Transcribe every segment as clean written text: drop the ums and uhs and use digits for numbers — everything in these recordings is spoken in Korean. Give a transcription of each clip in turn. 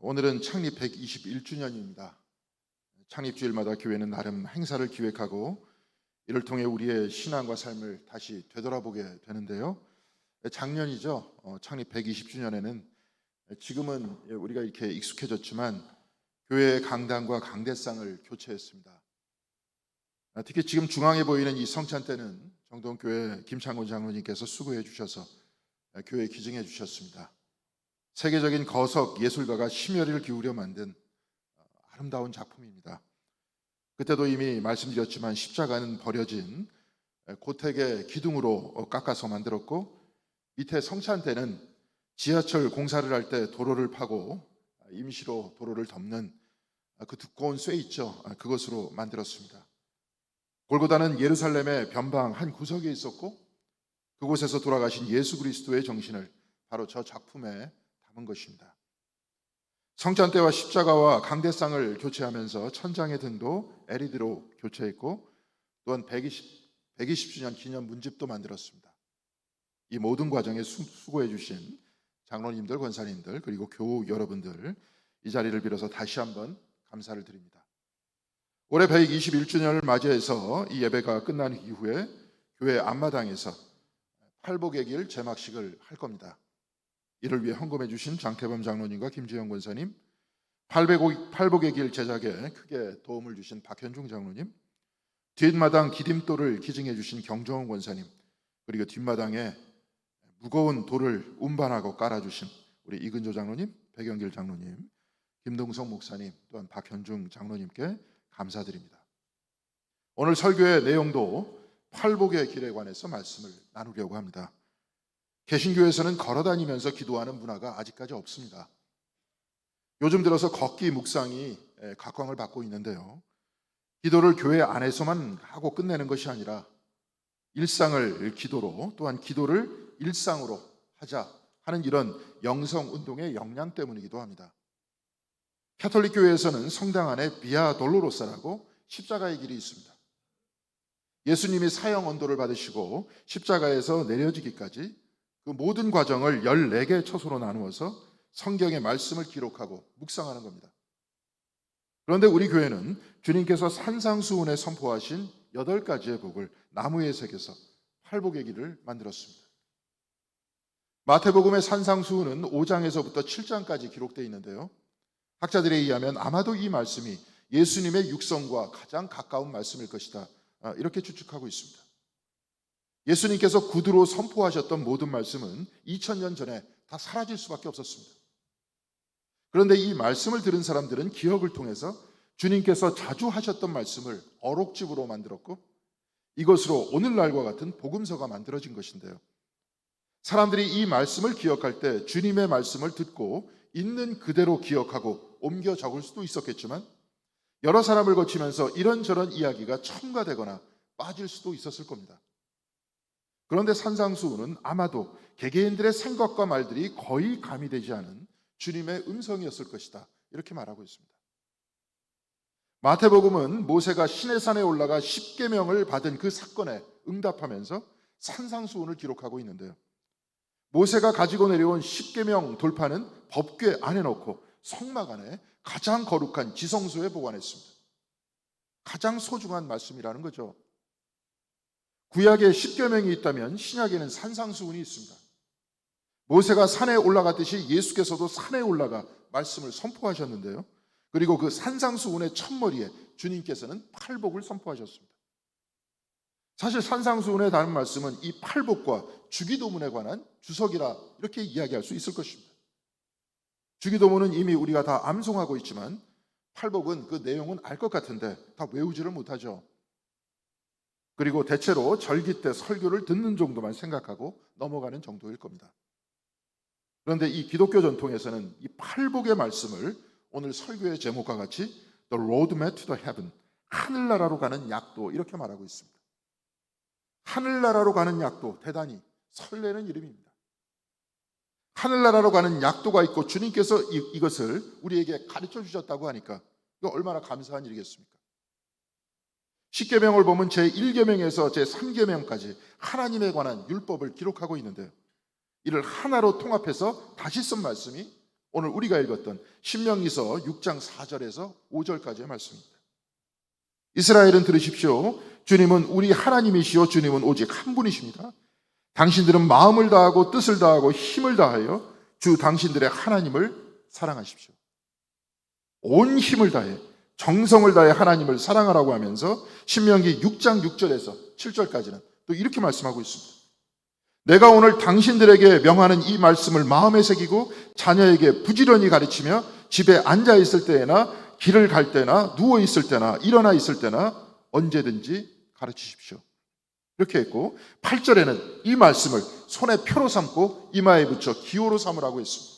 오늘은 창립 121주년입니다. 창립주일마다 교회는 나름 행사를 기획하고 이를 통해 우리의 신앙과 삶을 다시 되돌아보게 되는데요. 작년이죠. 창립 120주년에는 지금은 우리가 이렇게 익숙해졌지만 교회의 강당과 강대상을 교체했습니다. 특히 지금 중앙에 보이는 이 성찬대는 정동교회 김창곤 장로님께서 수고해 주셔서 교회에 기증해 주셨습니다. 세계적인 거석 예술가가 심혈을 기울여 만든 아름다운 작품입니다. 그때도 이미 말씀드렸지만 십자가는 버려진 고택의 기둥으로 깎아서 만들었고, 밑에 성찬대는 지하철 공사를 할 때 도로를 파고 임시로 도로를 덮는 그 두꺼운 쇠 있죠. 그것으로 만들었습니다. 골고다는 예루살렘의 변방 한 구석에 있었고, 그곳에서 돌아가신 예수 그리스도의 정신을 바로 저 작품에 담은 것입니다. 성찬대와 십자가와 강대상을 교체하면서 천장의 등도 LED로 교체했고, 또한 120주년 기념 문집도 만들었습니다. 이 모든 과정에 수고해 주신 장로님들, 권사님들, 그리고 교우 여러분들, 이 자리를 빌어서 다시 한번 감사를 드립니다. 올해 121주년을 맞이해서 이 예배가 끝난 이후에 교회 앞마당에서 팔복의 길 제막식을 할 겁니다. 이를 위해 헌금해 주신 장태범 장로님과 김지영 권사님, 팔복의 길 제작에 크게 도움을 주신 박현중 장로님, 뒷마당 디딤돌을 기증해 주신 경정원 권사님, 그리고 뒷마당에 무거운 돌을 운반하고 깔아주신 우리 이근조 장로님, 백영길 장로님, 김동성 목사님, 또한 박현중 장로님께 감사드립니다. 오늘 설교의 내용도 팔복의 길에 관해서 말씀을 나누려고 합니다. 개신교에서는 걸어다니면서 기도하는 문화가 아직까지 없습니다. 요즘 들어서 걷기 묵상이 각광을 받고 있는데요, 기도를 교회 안에서만 하고 끝내는 것이 아니라 일상을 기도로, 또한 기도를 일상으로 하자 하는 이런 영성운동의 역량 때문이기도 합니다. 가톨릭 교회에서는 성당 안에 비아 돌로로사라고 십자가의 길이 있습니다. 예수님이 사형 언도를 받으시고 십자가에서 내려지기까지 그 모든 과정을 14개 처소로 나누어서 성경의 말씀을 기록하고 묵상하는 겁니다. 그런데 우리 교회는 주님께서 산상수훈에 선포하신 8가지의 복을 나무에 새겨서 팔복의 길을 만들었습니다. 마태복음의 산상수훈은 5장에서부터 7장까지 기록되어 있는데요, 학자들에 의하면 아마도 이 말씀이 예수님의 육성과 가장 가까운 말씀일 것이다, 이렇게 추측하고 있습니다. 예수님께서 구두로 선포하셨던 모든 말씀은 2000년 전에 다 사라질 수밖에 없었습니다. 그런데 이 말씀을 들은 사람들은 기억을 통해서 주님께서 자주 하셨던 말씀을 어록집으로 만들었고, 이것으로 오늘날과 같은 복음서가 만들어진 것인데요, 사람들이 이 말씀을 기억할 때 주님의 말씀을 듣고 있는 그대로 기억하고 옮겨 적을 수도 있었겠지만, 여러 사람을 거치면서 이런저런 이야기가 첨가되거나 빠질 수도 있었을 겁니다. 그런데 산상수훈은 아마도 개개인들의 생각과 말들이 거의 가미되지 않은 주님의 음성이었을 것이다, 이렇게 말하고 있습니다. 마태복음은 모세가 시내산에 올라가 십계명을 받은 그 사건에 응답하면서 산상수훈을 기록하고 있는데요, 모세가 가지고 내려온 십계명 돌파는 법궤 안에 넣고 성막 안에 가장 거룩한 지성소에 보관했습니다. 가장 소중한 말씀이라는 거죠. 구약에 십계명이 있다면 신약에는 산상수훈이 있습니다. 모세가 산에 올라갔듯이 예수께서도 산에 올라가 말씀을 선포하셨는데요, 그리고 그 산상수훈의 첫머리에 주님께서는 팔복을 선포하셨습니다. 사실 산상수훈에 담은 말씀은 이 팔복과 주기도문에 관한 주석이라 이렇게 이야기할 수 있을 것입니다. 주기도문은 이미 우리가 다 암송하고 있지만 팔복은 그 내용은 알 것 같은데 다 외우지를 못하죠. 그리고 대체로 절기 때 설교를 듣는 정도만 생각하고 넘어가는 정도일 겁니다. 그런데 이 기독교 전통에서는 이 팔복의 말씀을 오늘 설교의 제목과 같이 The Roadmap to the Heaven, 하늘나라로 가는 약도, 이렇게 말하고 있습니다. 하늘나라로 가는 약도, 대단히 설레는 이름입니다. 하늘나라로 가는 약도가 있고 주님께서 이것을 우리에게 가르쳐 주셨다고 하니까 이거 얼마나 감사한 일이겠습니까? 십계명을 보면 제1계명에서 제3계명까지 하나님에 관한 율법을 기록하고 있는데요, 이를 하나로 통합해서 다시 쓴 말씀이 오늘 우리가 읽었던 신명기서 6장 4절에서 5절까지의 말씀입니다. 이스라엘은 들으십시오. 주님은 우리 하나님이시요 주님은 오직 한 분이십니다. 당신들은 마음을 다하고 뜻을 다하고 힘을 다하여 주 당신들의 하나님을 사랑하십시오. 온 힘을 다해 정성을 다해 하나님을 사랑하라고 하면서 신명기 6장 6절에서 7절까지는 또 이렇게 말씀하고 있습니다. 내가 오늘 당신들에게 명하는 이 말씀을 마음에 새기고 자녀에게 부지런히 가르치며 집에 앉아 있을 때나 길을 갈 때나 누워 있을 때나 일어나 있을 때나 언제든지 가르치십시오. 이렇게 했고 8절에는 이 말씀을 손에 표로 삼고 이마에 붙여 기호로 삼으라고 했습니다.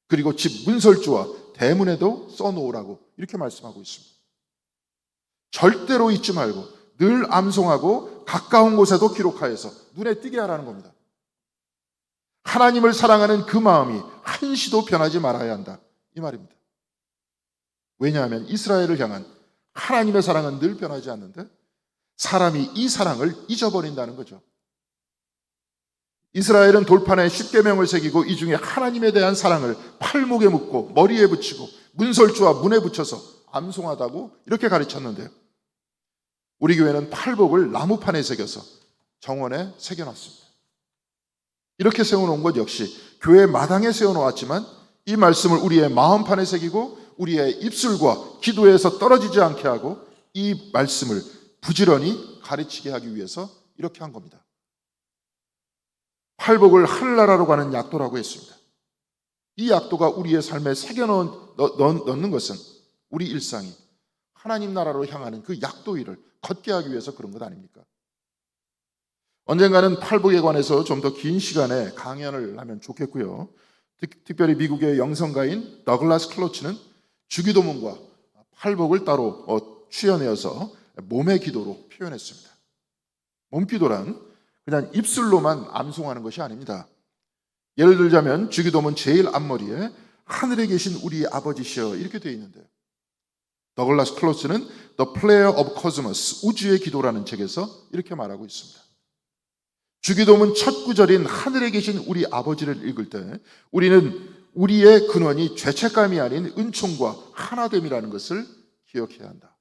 그리고 집 문설주와 대문에도 써놓으라고 이렇게 말씀하고 있습니다. 절대로 잊지 말고 늘 암송하고 가까운 곳에도 기록하여서 눈에 띄게 하라는 겁니다. 하나님을 사랑하는 그 마음이 한시도 변하지 말아야 한다 이 말입니다. 왜냐하면 이스라엘을 향한 하나님의 사랑은 늘 변하지 않는데 사람이 이 사랑을 잊어버린다는 거죠. 이스라엘은 돌판에 십계명을 새기고 이 중에 하나님에 대한 사랑을 팔목에 묶고 머리에 붙이고 문설주와 문에 붙여서 암송하다고 이렇게 가르쳤는데요. 우리 교회는 팔복을 나무판에 새겨서 정원에 새겨놨습니다. 이렇게 세워놓은 것 역시 교회 마당에 세워놓았지만 이 말씀을 우리의 마음판에 새기고 우리의 입술과 기도에서 떨어지지 않게 하고 이 말씀을 부지런히 가르치게 하기 위해서 이렇게 한 겁니다. 팔복을 하늘나라로 가는 약도라고 했습니다. 이 약도가 우리의 삶에 새겨넣는 것은 우리 일상이 하나님 나라로 향하는 그 약도일을 걷게 하기 위해서 그런 것 아닙니까? 언젠가는 팔복에 관해서 좀 더 긴 시간에 강연을 하면 좋겠고요. 특별히 미국의 영성가인 더글라스 클로츠는 주기도문과 팔복을 따로 추려내어서 몸의 기도로 표현했습니다. 몸기도란 그냥 입술로만 암송하는 것이 아닙니다. 예를 들자면 주기도문 제일 앞머리에 하늘에 계신 우리 아버지시여 이렇게 되어 있는데요. 더글라스 클로스는 The Prayer of Cosmos, 우주의 기도라는 책에서 이렇게 말하고 있습니다. 주기도문 첫 구절인 하늘에 계신 우리 아버지를 읽을 때 우리는 우리의 근원이 죄책감이 아닌 은총과 하나됨이라는 것을 기억해야 한다.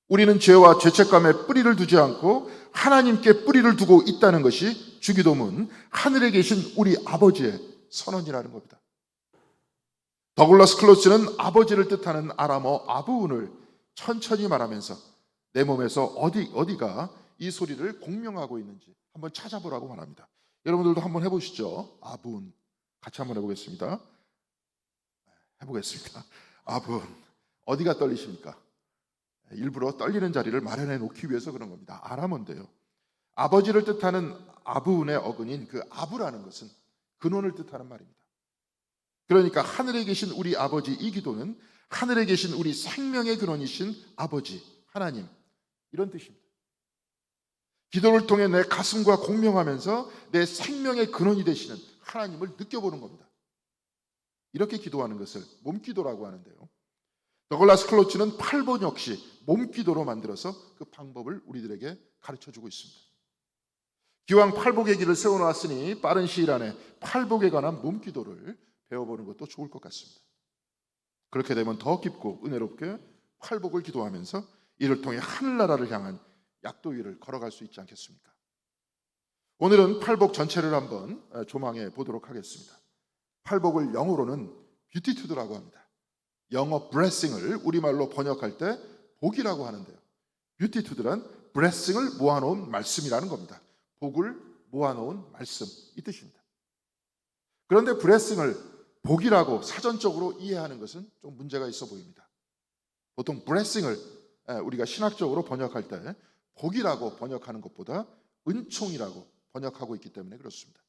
우리는 죄와 죄책감에 뿌리를 두지 않고 하나님께 뿌리를 두고 있다는 것이 주기도문 하늘에 계신 우리 아버지의 선언이라는 겁니다. 더글라스 클로스는 아버지를 뜻하는 아람어 아부운을 천천히 말하면서 내 몸에서 어디가 이 소리를 공명하고 있는지 한번 찾아보라고 말합니다. 여러분들도 한번 해보시죠. 아부운 같이 한번 해보겠습니다. 아부운 어디가 떨리십니까? 일부러 떨리는 자리를 마련해 놓기 위해서 그런 겁니다. 아람어인데요. 아버지를 뜻하는 아부운의 어근인 그 아부라는 것은 근원을 뜻하는 말입니다. 그러니까 하늘에 계신 우리 아버지 이 기도는 하늘에 계신 우리 생명의 근원이신 아버지 하나님 이런 뜻입니다. 기도를 통해 내 가슴과 공명하면서 내 생명의 근원이 되시는 하나님을 느껴보는 겁니다. 이렇게 기도하는 것을 몸기도라고 하는데요. 더글라스 클로츠는 팔복 역시 몸기도로 만들어서 그 방법을 우리들에게 가르쳐주고 있습니다. 기왕 팔복의 길을 세워놓았으니 빠른 시일 안에 팔복에 관한 몸기도를 배워보는 것도 좋을 것 같습니다. 그렇게 되면 더 깊고 은혜롭게 팔복을 기도하면서 이를 통해 하늘나라를 향한 약도위를 걸어갈 수 있지 않겠습니까? 오늘은 팔복 전체를 한번 조망해 보도록 하겠습니다. 팔복을 영어로는 뷰티투드라고 합니다. 영어 blessing을 우리말로 번역할 때 복이라고 하는데요. 뷰티투드란 blessing을 모아놓은 말씀이라는 겁니다. 복을 모아놓은 말씀 이 뜻입니다. 그런데 blessing을 복이라고 사전적으로 이해하는 것은 좀 문제가 있어 보입니다. 보통 blessing을 우리가 신학적으로 번역할 때 복이라고 번역하는 것보다 은총이라고 번역하고 있기 때문에 그렇습니다.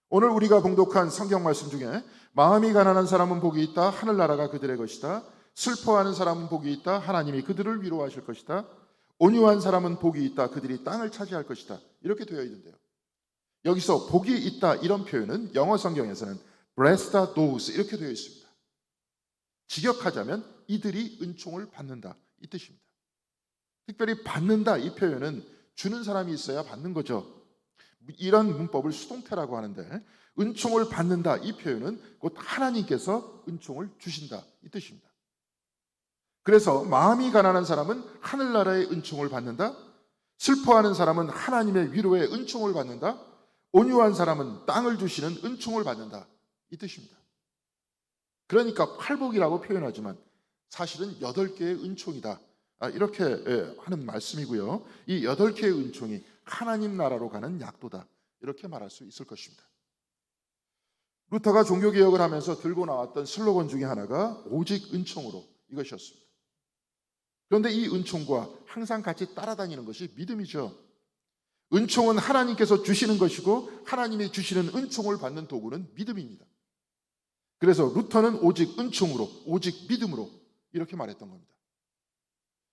오늘 우리가 봉독한 성경 말씀 중에 마음이 가난한 사람은 복이 있다. 하늘나라가 그들의 것이다. 슬퍼하는 사람은 복이 있다. 하나님이 그들을 위로하실 것이다. 온유한 사람은 복이 있다. 그들이 땅을 차지할 것이다. 이렇게 되어 있는데요. 여기서 복이 있다 이런 표현은 영어 성경에서는 blessed are those 이렇게 되어 있습니다. 직역하자면 이들이 은총을 받는다 이 뜻입니다. 특별히 받는다 이 표현은 주는 사람이 있어야 받는 거죠. 이런 문법을 수동태라고 하는데, 은총을 받는다 이 표현은 곧 하나님께서 은총을 주신다 이 뜻입니다. 그래서 마음이 가난한 사람은 하늘나라의 은총을 받는다, 슬퍼하는 사람은 하나님의 위로의 은총을 받는다, 온유한 사람은 땅을 주시는 은총을 받는다 이 뜻입니다. 그러니까 팔복이라고 표현하지만 사실은 8개의 은총이다, 이렇게 하는 말씀이고요. 이 8개의 은총이 하나님 나라로 가는 약도다, 이렇게 말할 수 있을 것입니다. 루터가 종교개혁을 하면서 들고 나왔던 슬로건 중에 하나가 오직 은총으로, 이것이었습니다. 그런데 이 은총과 항상 같이 따라다니는 것이 믿음이죠. 은총은 하나님께서 주시는 것이고 하나님이 주시는 은총을 받는 도구는 믿음입니다. 그래서 루터는 오직 은총으로, 오직 믿음으로 이렇게 말했던 겁니다.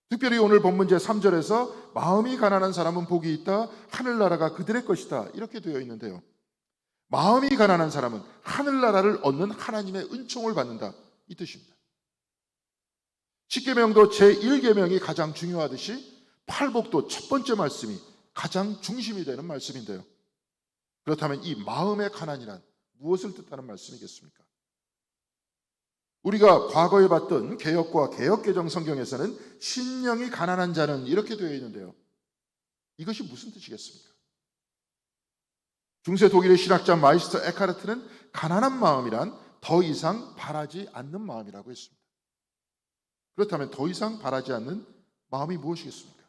특별히 오늘 본문 제3절에서 마음이 가난한 사람은 복이 있다, 하늘나라가 그들의 것이다 이렇게 되어 있는데요, 마음이 가난한 사람은 하늘나라를 얻는 하나님의 은총을 받는다 이 뜻입니다. 십계명도 제1계명이 가장 중요하듯이 팔복도 첫 번째 말씀이 가장 중심이 되는 말씀인데요, 그렇다면 이 마음의 가난이란 무엇을 뜻하는 말씀이겠습니까? 우리가 과거에 봤던 개역과 개역개정 성경에서는 심령이 가난한 자는 이렇게 되어 있는데요, 이것이 무슨 뜻이겠습니까? 중세 독일의 신학자 마이스터 에카르트는 가난한 마음이란 더 이상 바라지 않는 마음이라고 했습니다. 그렇다면 더 이상 바라지 않는 마음이 무엇이겠습니까?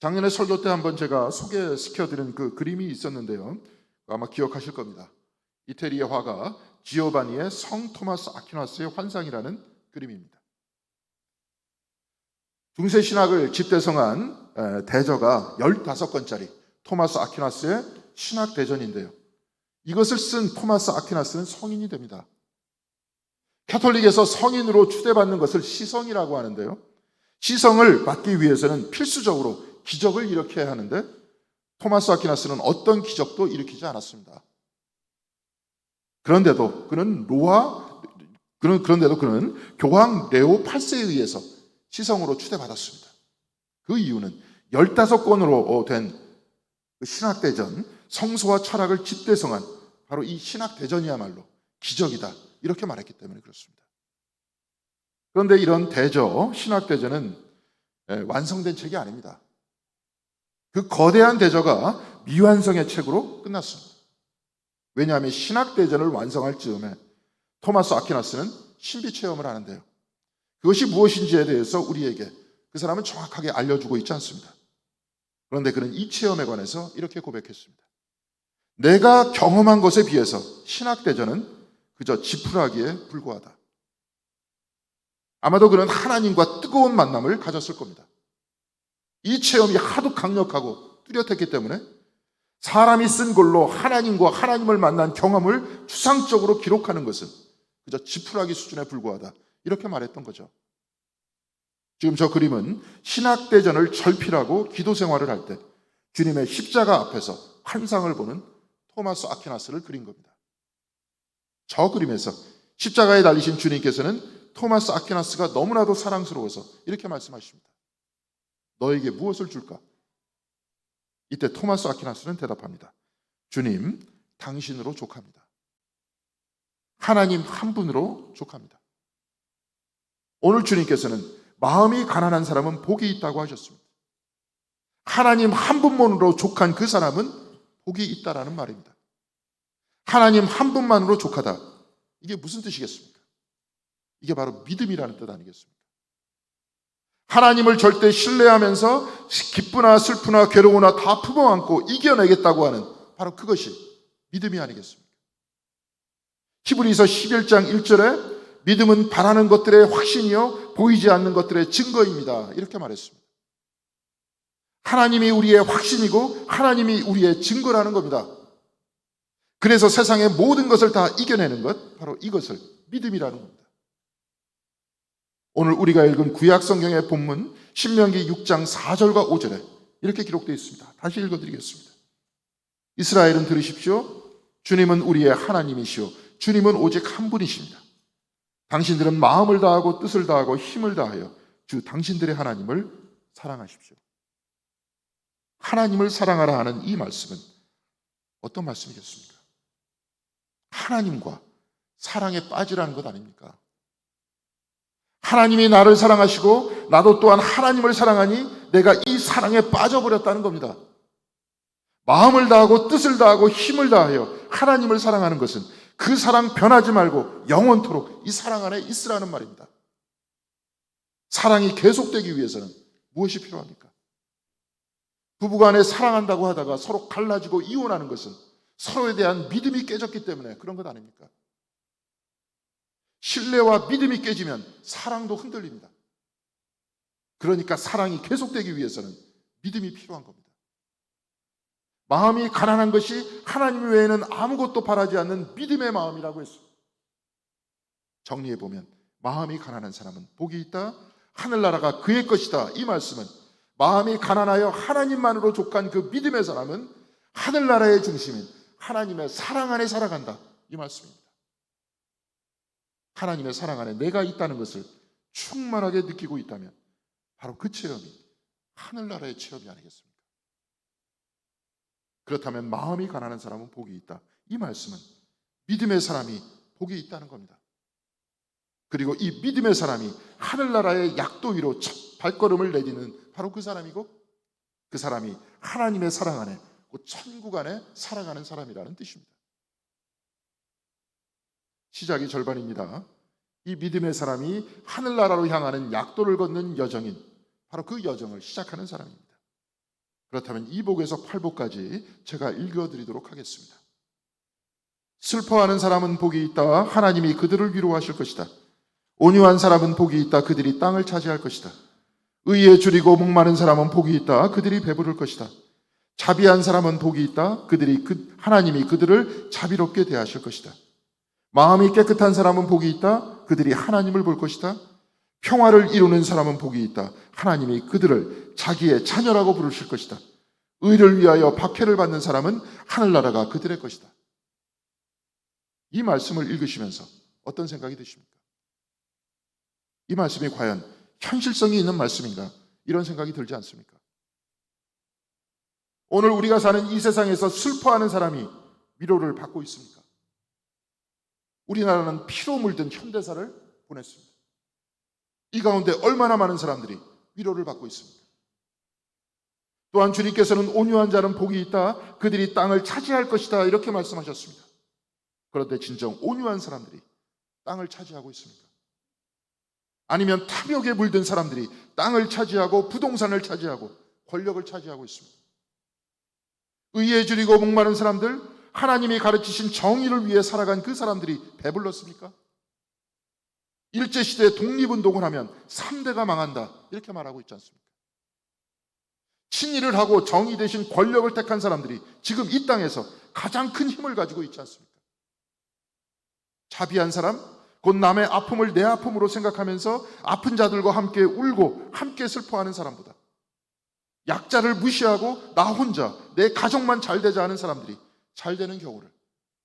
작년에 설교 때 한번 제가 소개시켜드린 그 그림이 있었는데요, 아마 기억하실 겁니다. 이태리의 화가 지오바니의 성 토마스 아퀴나스의 환상이라는 그림입니다. 중세 신학을 집대성한 대저가 15권짜리 토마스 아퀴나스의 신학 대전인데요, 이것을 쓴 토마스 아퀴나스는 성인이 됩니다. 캐톨릭에서 성인으로 추대받는 것을 시성이라고 하는데요, 시성을 받기 위해서는 필수적으로 기적을 일으켜야 하는데 토마스 아퀴나스는 어떤 기적도 일으키지 않았습니다. 그런데도 그는 교황 레오 8세에 의해서 시성으로 추대받았습니다. 그 이유는 15권으로 된 신학대전, 성서와 철학을 집대성한 바로 이 신학대전이야말로 기적이다 이렇게 말했기 때문에 그렇습니다. 그런데 이런 대저, 신학대전은 완성된 책이 아닙니다. 그 거대한 대저가 미완성의 책으로 끝났습니다. 왜냐하면 신학대전을 완성할 즈음에 토마스 아퀴나스는 신비체험을 하는데요, 그것이 무엇인지에 대해서 우리에게 그 사람은 정확하게 알려주고 있지 않습니다. 그런데 그는 이 체험에 관해서 이렇게 고백했습니다. 내가 경험한 것에 비해서 신학대전은 그저 지푸라기에 불과하다. 아마도 그는 하나님과 뜨거운 만남을 가졌을 겁니다. 이 체험이 하도 강력하고 뚜렷했기 때문에 사람이 쓴 글로 하나님과 하나님을 만난 경험을 추상적으로 기록하는 것은 그저 지푸라기 수준에 불과하다 이렇게 말했던 거죠. 지금 저 그림은 신학대전을 절필하고 기도 생활을 할 때 주님의 십자가 앞에서 환상을 보는 토마스 아퀴나스를 그린 겁니다. 저 그림에서 십자가에 달리신 주님께서는 토마스 아퀴나스가 너무나도 사랑스러워서 이렇게 말씀하십니다. 너에게 무엇을 줄까? 이때 토마스 아퀴나스는 대답합니다. 주님, 당신으로 족합니다. 하나님 한 분으로 족합니다. 오늘 주님께서는 마음이 가난한 사람은 복이 있다고 하셨습니다. 하나님 한 분만으로 족한 그 사람은 복이 있다라는 말입니다. 하나님 한 분만으로 족하다. 이게 무슨 뜻이겠습니까? 이게 바로 믿음이라는 뜻 아니겠습니까? 하나님을 절대 신뢰하면서 기쁘나 슬프나 괴로우나 다 품어안고 이겨내겠다고 하는 바로 그것이 믿음이 아니겠습니까? 히브리서 11장 1절에 믿음은 바라는 것들의 확신이요 보이지 않는 것들의 증거입니다. 이렇게 말했습니다. 하나님이 우리의 확신이고 하나님이 우리의 증거라는 겁니다. 그래서 세상의 모든 것을 다 이겨내는 것, 바로 이것을 믿음이라는 겁니다. 오늘 우리가 읽은 구약 성경의 본문 신명기 6장 4절과 5절에 이렇게 기록되어 있습니다. 다시 읽어드리겠습니다. 이스라엘은 들으십시오. 주님은 우리의 하나님이시오. 주님은 오직 한 분이십니다. 당신들은 마음을 다하고 뜻을 다하고 힘을 다하여 주 당신들의 하나님을 사랑하십시오. 하나님을 사랑하라 하는 이 말씀은 어떤 말씀이겠습니까? 하나님과 사랑에 빠지라는 것 아닙니까? 하나님이 나를 사랑하시고 나도 또한 하나님을 사랑하니 내가 이 사랑에 빠져버렸다는 겁니다. 마음을 다하고 뜻을 다하고 힘을 다하여 하나님을 사랑하는 것은 그 사랑 변하지 말고 영원토록 이 사랑 안에 있으라는 말입니다. 사랑이 계속되기 위해서는 무엇이 필요합니까? 부부간에 사랑한다고 하다가 서로 갈라지고 이혼하는 것은 서로에 대한 믿음이 깨졌기 때문에 그런 것 아닙니까? 신뢰와 믿음이 깨지면 사랑도 흔들립니다. 그러니까 사랑이 계속되기 위해서는 믿음이 필요한 겁니다. 마음이 가난한 것이 하나님 외에는 아무것도 바라지 않는 믿음의 마음이라고 했습니다. 정리해보면 마음이 가난한 사람은 복이 있다. 하늘나라가 그의 것이다. 이 말씀은 마음이 가난하여 하나님만으로 족한 그 믿음의 사람은 하늘나라의 중심인 하나님의 사랑 안에 살아간다. 이 말씀입니다. 하나님의 사랑 안에 내가 있다는 것을 충만하게 느끼고 있다면 바로 그 체험이 하늘나라의 체험이 아니겠습니까? 그렇다면 마음이 가난한 사람은 복이 있다. 이 말씀은 믿음의 사람이 복이 있다는 겁니다. 그리고 이 믿음의 사람이 하늘나라의 약도 위로 첫 발걸음을 내디는 바로 그 사람이고 그 사람이 하나님의 사랑 안에 곧 천국 안에 살아가는 사람이라는 뜻입니다. 시작이 절반입니다. 이 믿음의 사람이 하늘나라로 향하는 약도를 걷는 여정인 바로 그 여정을 시작하는 사람입니다. 그렇다면 이 복에서 8복까지 제가 읽어드리도록 하겠습니다. 슬퍼하는 사람은 복이 있다. 하나님이 그들을 위로하실 것이다. 온유한 사람은 복이 있다. 그들이 땅을 차지할 것이다. 의에 줄이고 목마른 사람은 복이 있다. 그들이 배부를 것이다. 자비한 사람은 복이 있다. 하나님이 그들을 자비롭게 대하실 것이다. 마음이 깨끗한 사람은 복이 있다. 그들이 하나님을 볼 것이다. 평화를 이루는 사람은 복이 있다. 하나님이 그들을 자기의 자녀라고 부르실 것이다. 의를 위하여 박해를 받는 사람은 하늘나라가 그들의 것이다. 이 말씀을 읽으시면서 어떤 생각이 드십니까? 이 말씀이 과연 현실성이 있는 말씀인가? 이런 생각이 들지 않습니까? 오늘 우리가 사는 이 세상에서 슬퍼하는 사람이 위로를 받고 있습니까? 우리나라는 피로 물든 현대사를 보냈습니다. 이 가운데 얼마나 많은 사람들이 위로를 받고 있습니까? 또한 주님께서는 온유한 자는 복이 있다. 그들이 땅을 차지할 것이다. 이렇게 말씀하셨습니다. 그런데 진정 온유한 사람들이 땅을 차지하고 있습니까? 아니면 탐욕에 물든 사람들이 땅을 차지하고 부동산을 차지하고 권력을 차지하고 있습니다. 의에 줄이고 목마른 사람들, 하나님이 가르치신 정의를 위해 살아간 그 사람들이 배불렀습니까? 일제시대 독립운동을 하면 3대가 망한다 이렇게 말하고 있지 않습니까? 친일을 하고 정의 대신 권력을 택한 사람들이 지금 이 땅에서 가장 큰 힘을 가지고 있지 않습니까? 자비한 사람, 곧 남의 아픔을 내 아픔으로 생각하면서 아픈 자들과 함께 울고 함께 슬퍼하는 사람보다 약자를 무시하고 나 혼자 내 가족만 잘 되자 하는 사람들이 잘 되는 경우를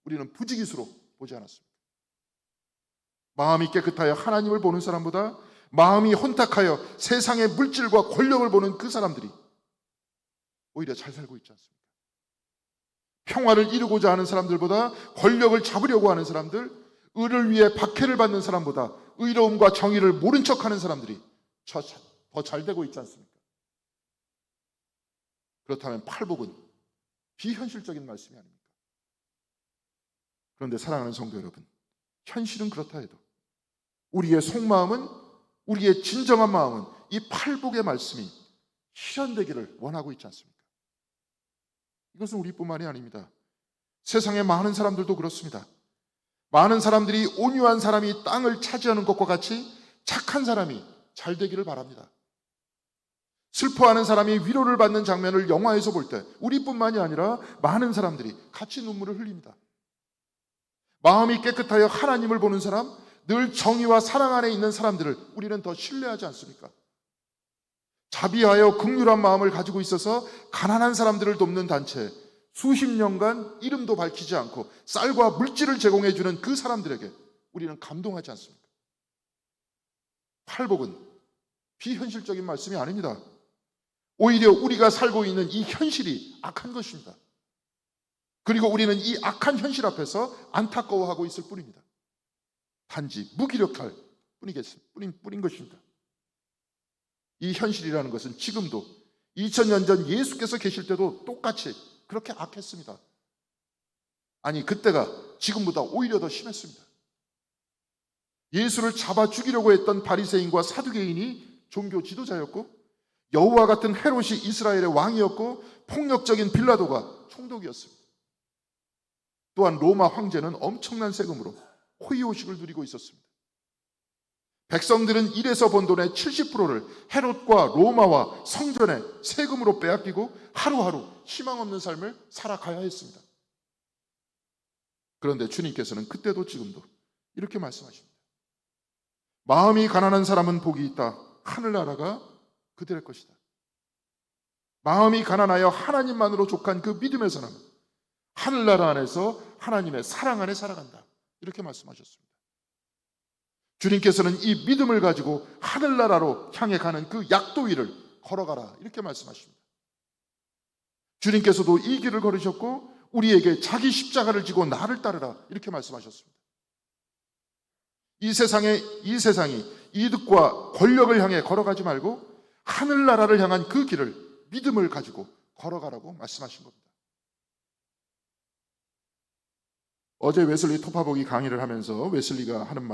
우리는 부지기수로 보지 않았습니다. 마음이 깨끗하여 하나님을 보는 사람보다 마음이 혼탁하여 세상의 물질과 권력을 보는 그 사람들이 오히려 잘 살고 있지 않습니까? 평화를 이루고자 하는 사람들보다 권력을 잡으려고 하는 사람들, 의를 위해 박해를 받는 사람보다 의로움과 정의를 모른 척하는 사람들이 더 잘 되고 있지 않습니까? 그렇다면 팔복은 비현실적인 말씀이 아닙니까? 그런데 사랑하는 성도 여러분, 현실은 그렇다 해도 우리의 속마음은, 우리의 진정한 마음은 이 팔복의 말씀이 실현되기를 원하고 있지 않습니까? 이것은 우리뿐만이 아닙니다. 세상의 많은 사람들도 그렇습니다. 많은 사람들이 온유한 사람이 땅을 차지하는 것과 같이 착한 사람이 잘 되기를 바랍니다. 슬퍼하는 사람이 위로를 받는 장면을 영화에서 볼 때 우리뿐만이 아니라 많은 사람들이 같이 눈물을 흘립니다. 마음이 깨끗하여 하나님을 보는 사람, 늘 정의와 사랑 안에 있는 사람들을 우리는 더 신뢰하지 않습니까? 자비하여 긍휼한 마음을 가지고 있어서 가난한 사람들을 돕는 단체, 수십 년간 이름도 밝히지 않고 쌀과 물질을 제공해 주는 그 사람들에게 우리는 감동하지 않습니까? 팔복은 비현실적인 말씀이 아닙니다. 오히려 우리가 살고 있는 이 현실이 악한 것입니다. 그리고 우리는 이 악한 현실 앞에서 안타까워하고 있을 뿐입니다. 단지 무기력할 뿐인 것입니다. 이 현실이라는 것은 지금도 2000년 전 예수께서 계실 때도 똑같이 그렇게 악했습니다. 아니, 그때가 지금보다 오히려 더 심했습니다. 예수를 잡아 죽이려고 했던 바리새인과 사두개인이 종교 지도자였고, 여호와 같은 헤롯이 이스라엘의 왕이었고, 폭력적인 빌라도가 총독이었습니다. 또한 로마 황제는 엄청난 세금으로 호의호식을 누리고 있었습니다. 백성들은 일에서 번 돈의 70%를 헤롯과 로마와 성전에 세금으로 빼앗기고 하루하루 희망 없는 삶을 살아가야 했습니다. 그런데 주님께서는 그때도 지금도 이렇게 말씀하십니다. 마음이 가난한 사람은 복이 있다. 하늘나라가 그들의 것이다. 마음이 가난하여 하나님만으로 족한 그 믿음의 사람은 하늘나라 안에서 하나님의 사랑 안에 살아간다. 이렇게 말씀하셨습니다. 주님께서는 이 믿음을 가지고 하늘나라로 향해 가는 그 약도위를 걸어가라. 이렇게 말씀하십니다. 주님께서도 이 길을 걸으셨고 우리에게 자기 십자가를 지고 나를 따르라. 이렇게 말씀하셨습니다. 이 세상이 이득과 권력을 향해 걸어가지 말고 하늘나라를 향한 그 길을 믿음을 가지고 걸어가라고 말씀하신 겁니다. 어제 웨슬리 토파보기 강의를 하면서 웨슬리가 하는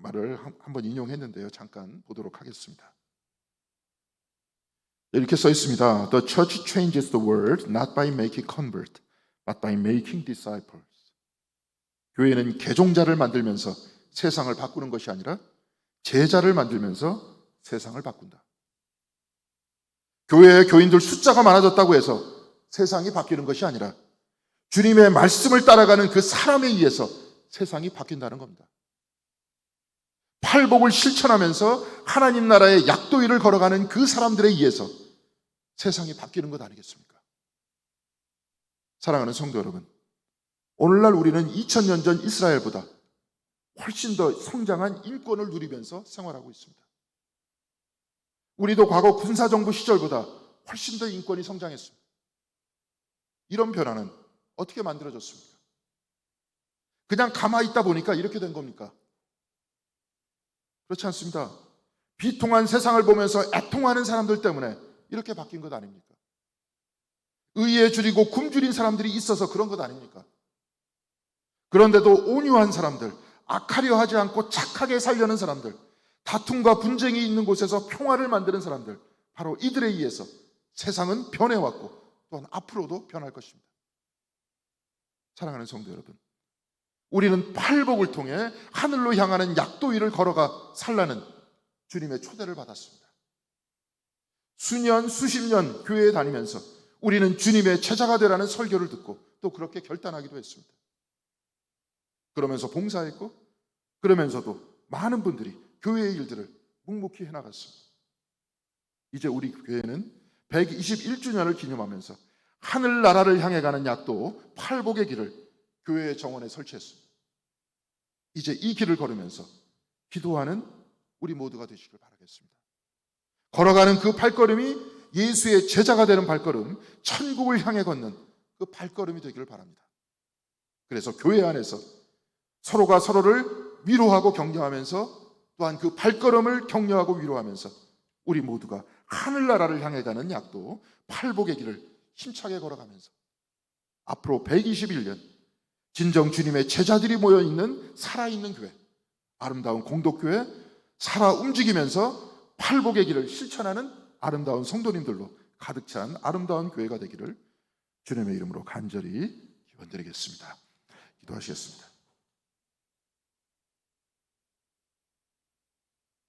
말을 한번 인용했는데요. 잠깐 보도록 하겠습니다. 이렇게 써 있습니다. The church changes the world not by making convert, but by making disciples. 교회는 개종자를 만들면서 세상을 바꾸는 것이 아니라 제자를 만들면서 세상을 바꾼다. 교회의 교인들 숫자가 많아졌다고 해서 세상이 바뀌는 것이 아니라 주님의 말씀을 따라가는 그 사람에 의해서 세상이 바뀐다는 겁니다. 팔복을 실천하면서 하나님 나라의 약도위를 걸어가는 그 사람들에 의해서 세상이 바뀌는 것 아니겠습니까? 사랑하는 성도 여러분, 오늘날 우리는 2000년 전 이스라엘보다 훨씬 더 성장한 인권을 누리면서 생활하고 있습니다. 우리도 과거 군사정부 시절보다 훨씬 더 인권이 성장했습니다. 이런 변화는 어떻게 만들어졌습니까? 그냥 가만히 있다 보니까 이렇게 된 겁니까? 그렇지 않습니다. 비통한 세상을 보면서 애통하는 사람들 때문에 이렇게 바뀐 것 아닙니까? 의에 줄이고 굶주린 사람들이 있어서 그런 것 아닙니까? 그런데도 온유한 사람들, 악하려 하지 않고 착하게 살려는 사람들, 다툼과 분쟁이 있는 곳에서 평화를 만드는 사람들, 바로 이들에 의해서 세상은 변해왔고 또한 앞으로도 변할 것입니다. 사랑하는 성도 여러분, 우리는 팔복을 통해 하늘로 향하는 약도위를 걸어가 살라는 주님의 초대를 받았습니다. 수년, 수십 년 교회에 다니면서 우리는 주님의 제자가 되라는 설교를 듣고 또 그렇게 결단하기도 했습니다. 그러면서 봉사했고 그러면서도 많은 분들이 교회의 일들을 묵묵히 해나갔습니다. 이제 우리 교회는 121주년을 기념하면서 하늘나라를 향해 가는 약도 팔복의 길을 교회의 정원에 설치했습니다. 이제 이 길을 걸으면서 기도하는 우리 모두가 되시길 바라겠습니다. 걸어가는 그 발걸음이 예수의 제자가 되는 발걸음, 천국을 향해 걷는 그 발걸음이 되기를 바랍니다. 그래서 교회 안에서 서로가 서로를 위로하고 격려하면서 또한 그 발걸음을 격려하고 위로하면서 우리 모두가 하늘나라를 향해 가는 약도 팔복의 길을 힘차게 걸어가면서 앞으로 121년 진정 주님의 제자들이 모여있는 살아있는 교회, 아름다운 공동교회, 살아 움직이면서 팔복의 길을 실천하는 아름다운 성도님들로 가득 찬 아름다운 교회가 되기를 주님의 이름으로 간절히 기원드리겠습니다. 기도하시겠습니다.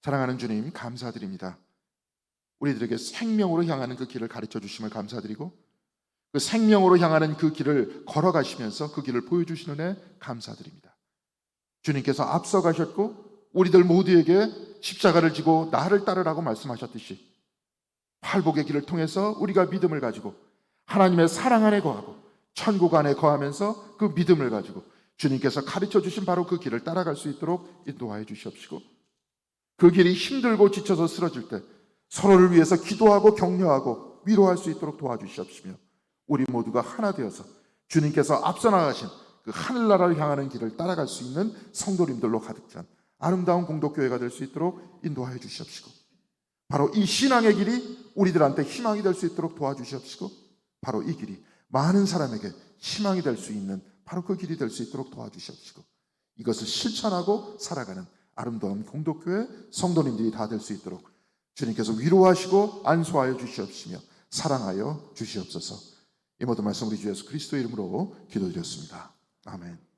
사랑하는 주님, 감사드립니다. 우리들에게 생명으로 향하는 그 길을 가르쳐 주심을 감사드리고 그 생명으로 향하는 그 길을 걸어가시면서 그 길을 보여주시는 애 감사드립니다. 주님께서 앞서가셨고 우리들 모두에게 십자가를 지고 나를 따르라고 말씀하셨듯이 팔복의 길을 통해서 우리가 믿음을 가지고 하나님의 사랑 안에 거하고 천국 안에 거하면서 그 믿음을 가지고 주님께서 가르쳐 주신 바로 그 길을 따라갈 수 있도록 인도하여 주시옵시고 그 길이 힘들고 지쳐서 쓰러질 때 서로를 위해서 기도하고 격려하고 위로할 수 있도록 도와주시옵시며, 우리 모두가 하나 되어서 주님께서 앞서 나가신 그 하늘나라를 향하는 길을 따라갈 수 있는 성도님들로 가득 찬 아름다운 공동교회가 될 수 있도록 인도하여 주시옵시고, 바로 이 신앙의 길이 우리들한테 희망이 될 수 있도록 도와주시옵시고, 바로 이 길이 많은 사람에게 희망이 될 수 있는 바로 그 길이 될 수 있도록 도와주시옵시고, 이것을 실천하고 살아가는 아름다운 공동교회 성도님들이 다 될 수 있도록 주님께서 위로하시고 안수하여 주시옵시며 사랑하여 주시옵소서. 이 모든 말씀 우리 주 예수 그리스도의 이름으로 기도드렸습니다. 아멘.